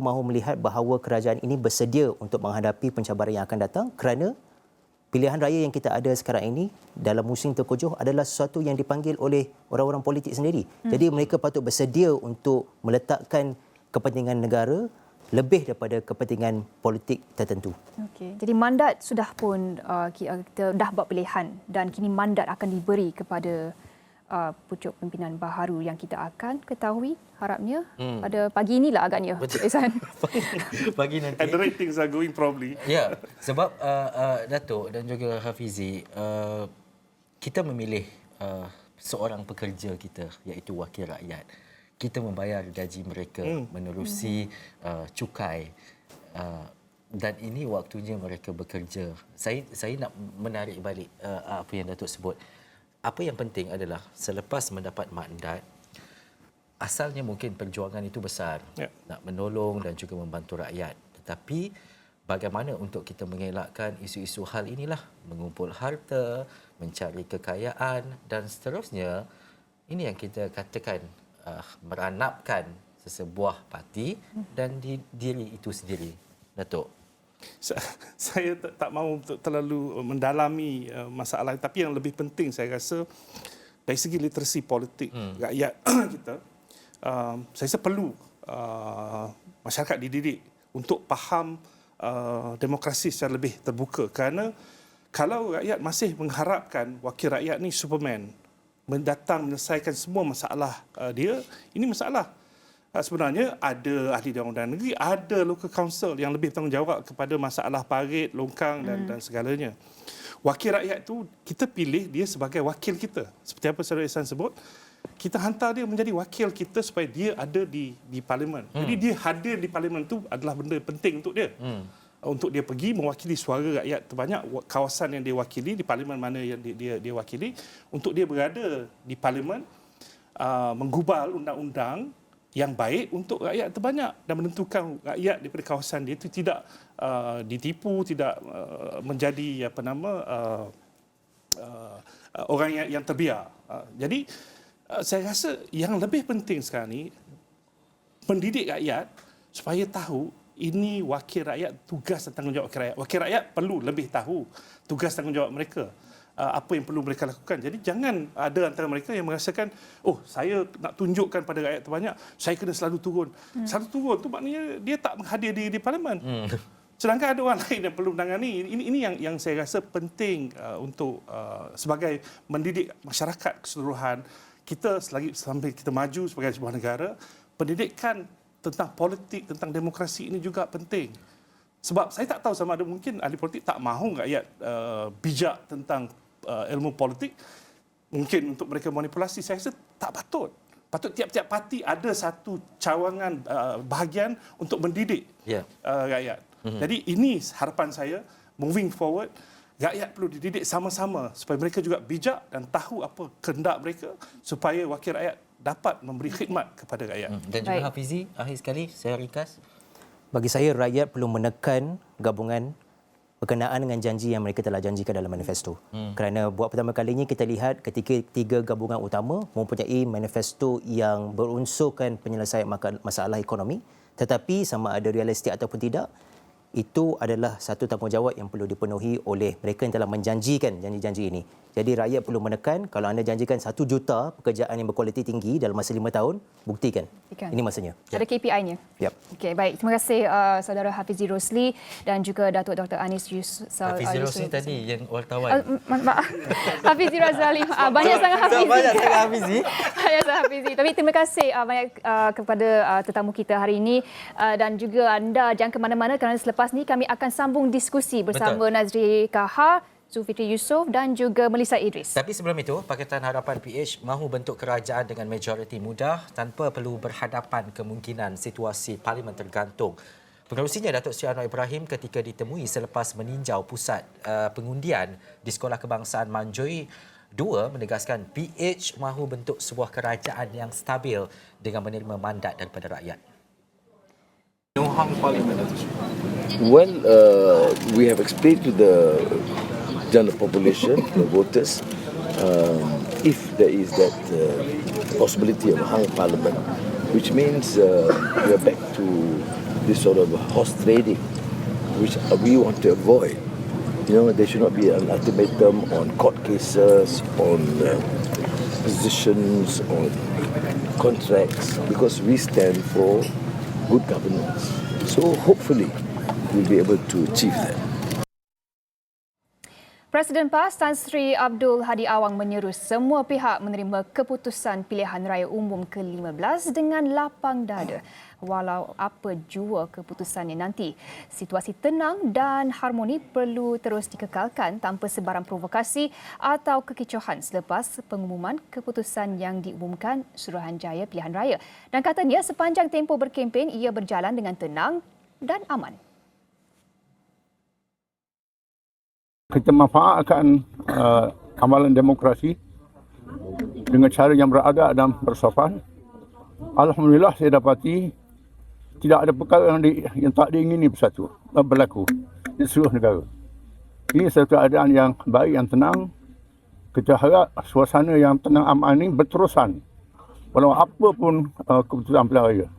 mahu melihat bahawa kerajaan ini bersedia untuk menghadapi pencabaran yang akan datang kerana pilihan raya yang kita ada sekarang ini dalam musim terkojoh adalah sesuatu yang dipanggil oleh orang-orang politik sendiri. Jadi mereka patut bersedia untuk meletakkan kepentingan negara lebih daripada kepentingan politik tertentu. Okey. Jadi mandat sudah pun kita dah buat pilihan dan kini mandat akan diberi kepada pucuk pimpinan baharu yang kita akan ketahui harapnya pada pagi inilah agaknya. Betul. Ihsan. Pagi nanti. And the ratings are going probably. Ya, sebab Datuk dan juga Hafizi, kita memilih seorang pekerja kita iaitu wakil rakyat. Kita membayar gaji mereka menerusi cukai dan ini waktunya mereka bekerja. Saya nak menarik balik apa yang Datuk sebut. Apa yang penting adalah selepas mendapat mandat, asalnya mungkin perjuangan itu besar, nak menolong dan juga membantu rakyat. Tetapi bagaimana untuk kita mengelakkan isu-isu hal inilah, mengumpul harta, mencari kekayaan dan seterusnya. Ini yang kita katakan meranapkan sesebuah parti dan diri itu sendiri. Datuk. Saya tak mahu terlalu mendalami masalah, tapi yang lebih penting saya rasa dari segi literasi politik rakyat kita, saya rasa perlu masyarakat dididik untuk faham demokrasi secara lebih terbuka, kerana kalau rakyat masih mengharapkan wakil rakyat ni Superman mendatang menyelesaikan semua masalah dia, ini masalah. Sebenarnya ada ahli Dewan Undangan Negeri, ada local council yang lebih bertanggungjawab kepada masalah parit, longkang dan segalanya. Wakil rakyat tu kita pilih dia sebagai wakil kita. Seperti apa Saudara Ihsan sebut, kita hantar dia menjadi wakil kita supaya dia ada di parlimen. Jadi dia hadir di parlimen tu adalah benda penting untuk dia. Untuk dia pergi mewakili suara rakyat terbanyak, kawasan yang dia wakili, di parlimen mana yang dia wakili, untuk dia berada di parlimen menggubal undang-undang yang baik untuk rakyat terbanyak dan menentukan rakyat daripada kawasan dia itu tidak ditipu, tidak menjadi orang yang terbiar. Jadi saya rasa yang lebih penting sekarang ni mendidik rakyat supaya tahu ini wakil rakyat, tugas dan tanggungjawab wakil rakyat. Wakil rakyat perlu lebih tahu tugas tanggungjawab mereka, apa yang perlu mereka lakukan. Jadi jangan ada antara mereka yang merasakan, oh saya nak tunjukkan pada rakyat terbanyak, saya kena selalu turun. Selalu turun tu maknanya dia tak menghadir di parlimen. Sedangkan ada orang lain yang perlu menangani. Ini yang saya rasa penting untuk sebagai mendidik masyarakat keseluruhan. Kita sambil kita maju sebagai sebuah negara, pendidikan tentang politik, tentang demokrasi ini juga penting. Sebab saya tak tahu sama ada mungkin ahli politik tak mahu rakyat bijak tentang ilmu politik. Mungkin untuk mereka manipulasi. Saya rasa tak patut. Patut tiap-tiap parti ada satu cawangan bahagian untuk mendidik rakyat. Jadi ini harapan saya, moving forward, rakyat perlu dididik sama-sama supaya mereka juga bijak dan tahu apa kehendak mereka supaya wakil rakyat dapat memberi khidmat kepada rakyat. Dan juga Hafizi, akhir sekali saya ringkas. Bagi saya, rakyat perlu menekan gabungan berkenaan dengan janji yang mereka telah janjikan dalam manifesto. Kerana buat pertama kalinya kita lihat ketika 3 gabungan utama mempunyai manifesto yang berunsurkan penyelesaian masalah ekonomi, tetapi sama ada realistik ataupun tidak, itu adalah satu tanggungjawab yang perlu dipenuhi oleh mereka yang telah menjanjikan janji-janji ini. Jadi rakyat perlu menekan, kalau anda janjikan 1 juta pekerjaan yang berkualiti tinggi dalam masa 5 tahun, buktikan. Ini masanya. Ada KPI-nya. Yep. Okey, baik. Terima kasih Saudara Hafizi Rosli dan juga Datuk Dr. Anis Yusuf. Hafizi Rosli tadi yang wartawan. Maaf. Hafizi Razali. Banyak sangat Hafizi. Banyak sangat Hafizi. Banyak sangat Hafizi. Tapi terima kasih banyak kepada tetamu kita hari ini dan juga anda jangan ke mana-mana kerana selepas ni kami akan sambung diskusi bersama Nazri Kahar, Zulfikri Yusof dan juga Melissa Idris. Tapi sebelum itu, Pakatan Harapan PH mahu bentuk kerajaan dengan majoriti mudah tanpa perlu berhadapan kemungkinan situasi parlimen tergantung. Pengerusinya Datuk Seri Anwar Ibrahim ketika ditemui selepas meninjau pusat pengundian di Sekolah Kebangsaan Manjoi 2 menegaskan PH mahu bentuk sebuah kerajaan yang stabil dengan menerima mandat daripada rakyat. No hung parliament. Well, we have explained to the general population, the voters, if there is that possibility of a hung parliament, which means we are back to this sort of horse trading, which we want to avoid. There should not be an ultimatum on court cases, on positions, on contracts, because we stand for good governance. So hopefully we'll be able to achieve that. Presiden PAS Tan Sri Abdul Hadi Awang menyeru semua pihak menerima keputusan pilihan raya umum ke-15 dengan lapang dada walau apa jua keputusannya nanti. Situasi tenang dan harmoni perlu terus dikekalkan tanpa sebarang provokasi atau kekicauan selepas pengumuman keputusan yang diumumkan Suruhanjaya Pilihan Raya. Dan katanya sepanjang tempoh berkempen ia berjalan dengan tenang dan aman. Kita manfaatkan amalan demokrasi dengan cara yang beradab dan bersopan. Alhamdulillah saya dapati tidak ada perkara yang tak diingini berlaku di seluruh negara. Ini satu keadaan yang baik, yang tenang. Kita harap suasana yang tenang aman ini berterusan walau apa pun keputusan pilihan raya.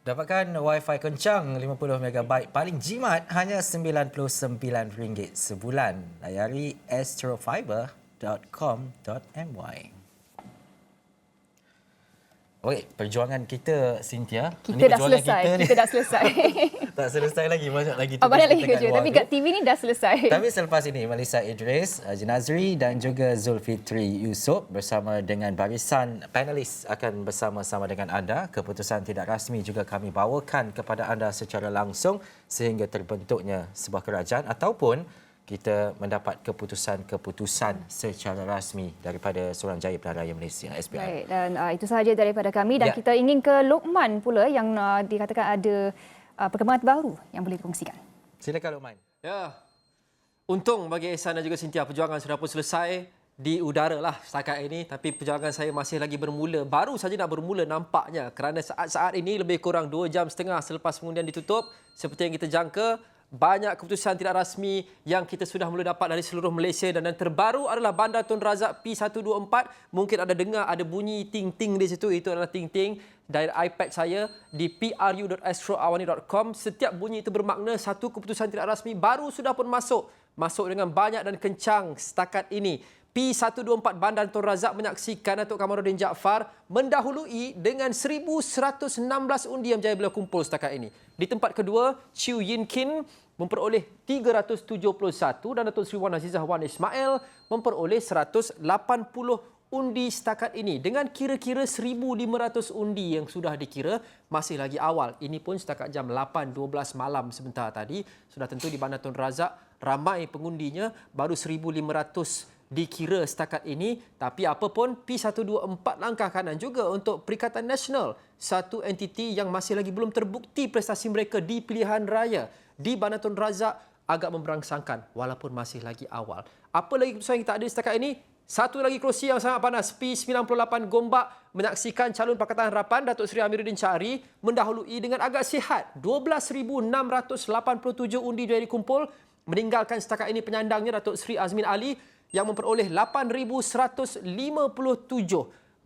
Dapatkan Wi-Fi kencang 50 MB paling jimat hanya RM99 sebulan. Layari astrofiber.com.my. Okey, perjuangan kita, Cynthia. Kita dah selesai. Kita dah selesai. Tak selesai lagi, banyak lagi. Banyak lagi kerja. Tapi kat TV ni dah selesai. Tapi selepas ini, Melissa Idris, Nazri dan juga Zulfitri Yusof bersama dengan barisan panelis akan bersama-sama dengan anda. Keputusan tidak rasmi juga kami bawakan kepada anda secara langsung sehingga terbentuknya sebuah kerajaan ataupun kita mendapat keputusan-keputusan secara rasmi daripada Suruhanjaya Pilihan Raya Malaysia, SPR. Baik, dan itu sahaja daripada kami dan kita ingin ke Lokman pula yang dikatakan ada perkembangan baru yang boleh dikongsikan. Silakan Lokman. Ya. Untung bagi Ehsan dan juga Cynthia, perjuangan sudah pun selesai di udara lah setakat ini, tapi perjuangan saya masih lagi bermula. Baru saja nak bermula nampaknya kerana saat-saat ini lebih kurang 2.5 jam selepas pengundian ditutup, seperti yang kita jangka, banyak keputusan tidak rasmi yang kita sudah mula dapat dari seluruh Malaysia dan yang terbaru adalah Bandar Tun Razak P124. Mungkin ada dengar ada bunyi ting-ting di situ, itu adalah ting-ting dari iPad saya di pru.astroawani.com. Setiap bunyi itu bermakna satu keputusan tidak rasmi baru sudah pun masuk dengan banyak dan kencang setakat ini. P124 Bandar Tun Razak menyaksikan Datuk Kamaruddin Jaafar mendahului dengan 1,116 undi yang berjaya beliau kumpul setakat ini. Di tempat kedua, Chew Yin Kin memperoleh 371 dan Datuk Seri Wan Azizah Wan Ismail memperoleh 180 undi setakat ini. Dengan kira-kira 1,500 undi yang sudah dikira, masih lagi awal. Ini pun setakat jam 8.12 malam sebentar tadi. Sudah tentu di Bandar Tun Razak ramai pengundinya, baru 1,500 dikira setakat ini, tapi apapun P124 langkah kanan juga untuk Perikatan Nasional, satu entiti yang masih lagi belum terbukti prestasi mereka di pilihan raya di Bandar Tun Razak agak memberangsangkan walaupun masih lagi awal. Apa lagi keputusan yang kita ada setakat ini? Satu lagi kerusi yang sangat panas, P98 Gombak menyaksikan calon Pakatan Harapan Datuk Seri Amiruddin Chari mendahului dengan agak sihat. 12,687 undi yang dikumpul, meninggalkan setakat ini penyandangnya Datuk Seri Azmin Ali yang memperoleh 8,157.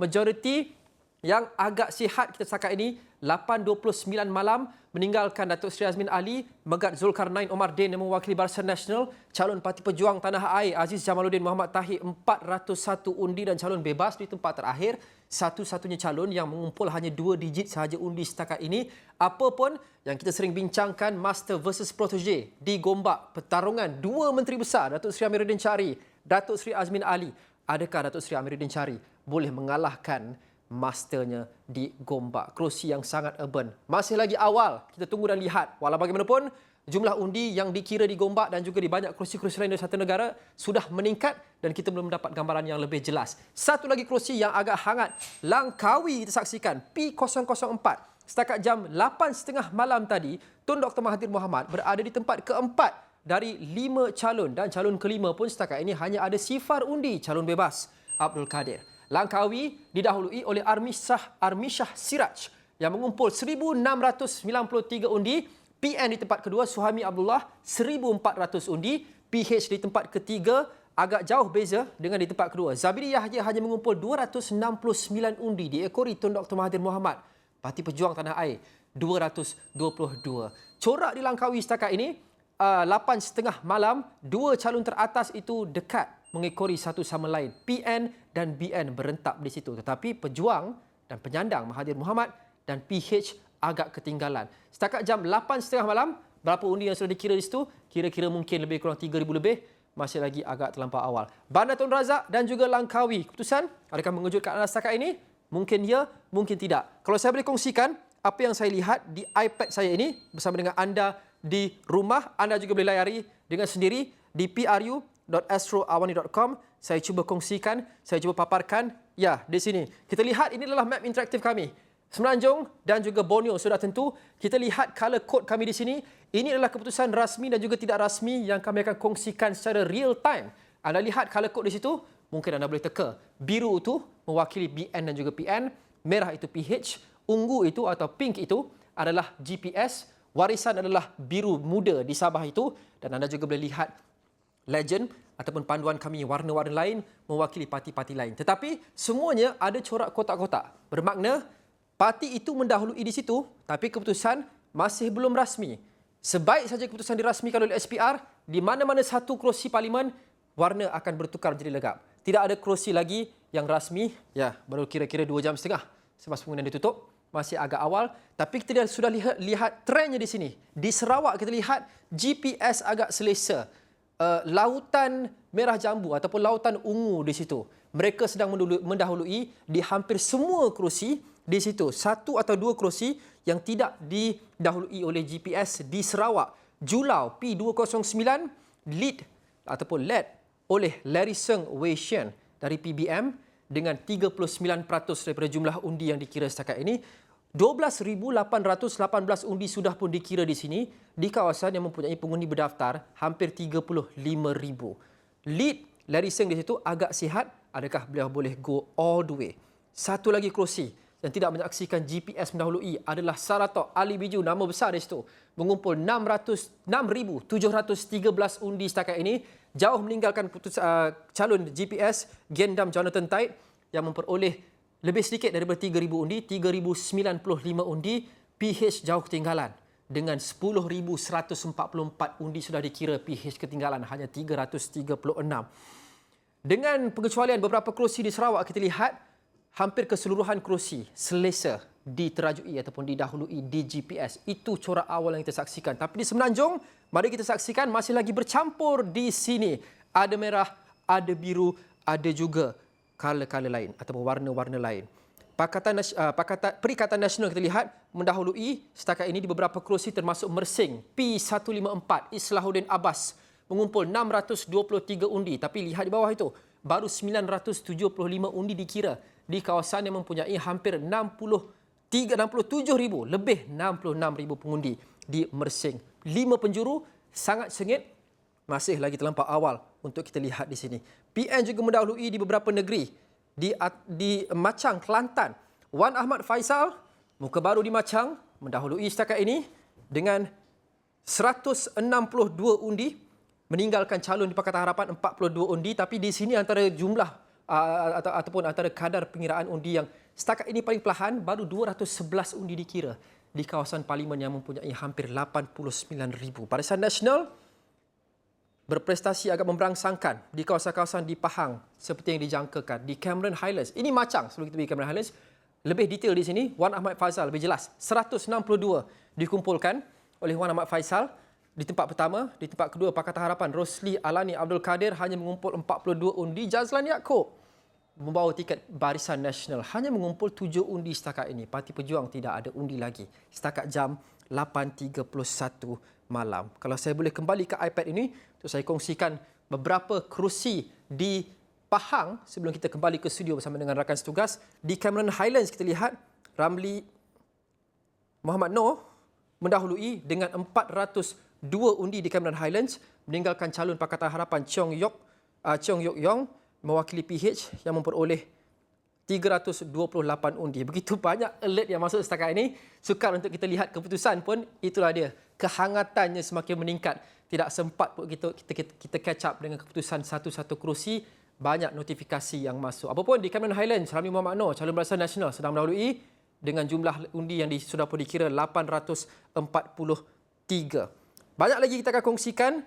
Majoriti yang agak sihat kita setakat ini 8.29 malam, meninggalkan Datuk Seri Azmin Ali, Megat Zulkarnain Omar Din yang mewakili Barisan Nasional, calon Parti Pejuang Tanah Air Aziz Jamaluddin Muhammad Tahir 401 undi dan calon bebas di tempat terakhir, satu-satunya calon yang mengumpul hanya 2 digit sahaja undi setakat ini. Apapun yang kita sering bincangkan, Master versus Protege di Gombak, pertarungan dua menteri besar, Datuk Seri Amiruddin Chari, Datuk Seri Azmin Ali. Adakah Datuk Seri Amiruddin Chari boleh mengalahkan masternya di Gombak? Kerusi yang sangat urban. Masih lagi awal, kita tunggu dan lihat. Walau bagaimanapun, jumlah undi yang dikira di Gombak dan juga di banyak kerusi-kerusi lain dari satu negara sudah meningkat dan kita belum mendapat gambaran yang lebih jelas. Satu lagi kerusi yang agak hangat, Langkawi kita saksikan, P004. Setakat jam 8.30 malam tadi, Tun Dr. Mahathir Mohamad berada di tempat keempat dari 5 calon dan calon kelima pun setakat ini hanya ada sifar undi, calon bebas Abdul Kadir. Langkawi didahului oleh Armishah Siraj yang mengumpul 1,693 undi. PN di tempat kedua, Suhaimi Abdullah 1,400 undi. PH di tempat ketiga, agak jauh beza dengan di tempat kedua. Zabiri Yahya hanya mengumpul 269 undi diekori Tun Dr. Mahathir Mohamad. Parti Pejuang Tanah Air 222. Corak di Langkawi setakat ini 8.30 malam, dua calon teratas itu dekat mengekori satu sama lain. PN dan BN berentap di situ. Tetapi Pejuang dan penyandang Mahathir Mohamad dan PH agak ketinggalan. Setakat jam 8.30 malam, berapa undi yang sudah dikira di situ? Kira-kira mungkin lebih kurang 3,000 lebih. Masih lagi agak terlampau awal. Bandar Tun Razak dan juga Langkawi. Keputusan adakah mengejutkan anda setakat ini? Mungkin ya, mungkin tidak. Kalau saya boleh kongsikan apa yang saya lihat di iPad saya ini bersama dengan anda di rumah, anda juga boleh layari dengan sendiri di pru.astroawani.com. Saya cuba kongsikan, saya cuba paparkan. Ya, di sini. Kita lihat ini adalah map interaktif kami. Semenanjung dan juga Borneo sudah tentu. Kita lihat color code kami di sini. Ini adalah keputusan rasmi dan juga tidak rasmi yang kami akan kongsikan secara real time. Anda lihat color code di situ, mungkin anda boleh teka. Biru itu mewakili BN dan juga PN. Merah itu PH. Ungu itu atau pink itu adalah GPS. Warisan adalah biru muda di Sabah itu. Dan anda juga boleh lihat legend ataupun panduan kami warna-warna lain mewakili parti-parti lain. Tetapi semuanya ada corak kotak-kotak. Bermakna parti itu mendahului di situ, tapi keputusan masih belum rasmi. Sebaik saja keputusan dirasmikan oleh SPR, di mana-mana satu kerusi parlimen, warna akan bertukar menjadi legap. Tidak ada kerusi lagi yang rasmi, ya baru kira-kira 2 jam setengah selepas pengundian ditutup. Masih agak awal, tapi kita sudah lihat trendnya di sini. Di Sarawak kita lihat GPS agak selesa. Lautan merah jambu ataupun lautan ungu di situ. Mereka sedang mendahului di hampir semua kerusi di situ. 1 atau 2 kerusi yang tidak didahului oleh GPS di Sarawak. Julau P209 lead ataupun led oleh Larry Seng Wei Shen dari PBM dengan 39% daripada jumlah undi yang dikira setakat ini. 12,818 undi sudah pun dikira di sini di kawasan yang mempunyai pengundi berdaftar hampir 35,000. Lead Larry Seng di situ agak sihat. Adakah beliau boleh go all the way? Satu lagi kerusi yang tidak menyaksikan GPS mendahului adalah Saratok Ali Biju, nama besar di situ. Mengumpul 6,713 undi setakat ini. Jauh meninggalkan calon GPS Gendam Jonathan Tait yang memperoleh lebih sedikit daripada 3,000 undi, 3,095 undi. PH jauh ketinggalan dengan 10,144 undi sudah dikira. PH ketinggalan hanya 336. Dengan pengecualian beberapa kerusi di Sarawak, kita lihat hampir keseluruhan kerusi selesa diterajui ataupun didahului di GPS. Itu corak awal yang kita saksikan. Tapi di Semenanjung, mari kita saksikan masih lagi bercampur di sini. Ada merah, ada biru, ada juga color-color lain ataupun warna-warna lain. Perikatan Nasional kita lihat mendahului setakat ini di beberapa kerusi termasuk Mersing. P154 Islahuddin Abbas mengumpul 623 undi. Tapi lihat di bawah itu, baru 975 undi dikira di kawasan yang mempunyai hampir 67,000, lebih 66,000 pengundi di Mersing. 5 penjuru, sangat sengit, masih lagi terlampau awal untuk kita lihat di sini. PN juga mendahului di beberapa negeri. Di Machang, Kelantan, Wan Ahmad Faisal, muka baru di Machang, mendahului setakat ini dengan 162 undi, meninggalkan calon di Pakatan Harapan 42 undi. Tapi di sini antara jumlah ataupun antara kadar pengiraan undi yang setakat ini paling perlahan, baru 211 undi dikira di kawasan parlimen yang mempunyai hampir 89,000. Barisan Nasional berprestasi agak memberangsangkan di kawasan-kawasan di Pahang seperti yang dijangkakan. Di Cameron Highlands, ini Machang sebelum kita pergi Cameron Highlands, lebih detail di sini. Wan Ahmad Faisal lebih jelas. 162 dikumpulkan oleh Wan Ahmad Faisal di tempat pertama. Di tempat kedua, Pakatan Harapan Rosli Alani Abdul Kadir hanya mengumpul 42 undi. Jazlan Yaakob membawa tiket Barisan Nasional hanya mengumpul 7 undi setakat ini. Parti Pejuang tidak ada undi lagi setakat jam 8.31 malam. Kalau saya boleh kembali ke iPad ini untuk saya kongsikan beberapa kerusi di Pahang sebelum kita kembali ke studio bersama dengan rakan setugas. Di Cameron Highlands kita lihat Ramli Muhammad Noor mendahului dengan 402 undi di Cameron Highlands, meninggalkan calon Pakatan Harapan Cheong Yok Yong mewakili PH yang memperoleh 328 undi. Begitu banyak alert yang masuk setakat ini. Sukar untuk kita lihat keputusan pun, itulah dia. Kehangatannya semakin meningkat. Tidak sempat pun kita catch up dengan keputusan satu-satu kerusi. Banyak notifikasi yang masuk. Apapun di Cameron Highlands, Ramli Muhammad Noor, calon Barisan Nasional sedang mendahului dengan jumlah undi yang sudah pun dikira 843. Banyak lagi kita akan kongsikan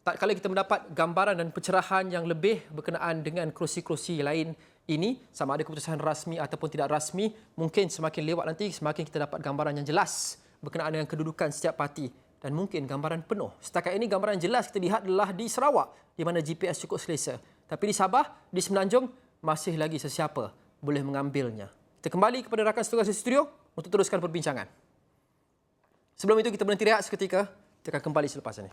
tak kala kita mendapat gambaran dan pencerahan yang lebih berkenaan dengan kerusi-kerusi lain ini, sama ada keputusan rasmi ataupun tidak rasmi. Mungkin semakin lewat nanti, semakin kita dapat gambaran yang jelas berkenaan dengan kedudukan setiap parti dan mungkin gambaran penuh. Setakat ini gambaran jelas kita lihat adalah di Sarawak, di mana GPS cukup selesa. Tapi di Sabah, di Semenanjung, masih lagi sesiapa boleh mengambilnya. Kita kembali kepada rakan setugas di studio untuk teruskan perbincangan. Sebelum itu kita berhenti rehat seketika. Kita akan kembali selepas ini.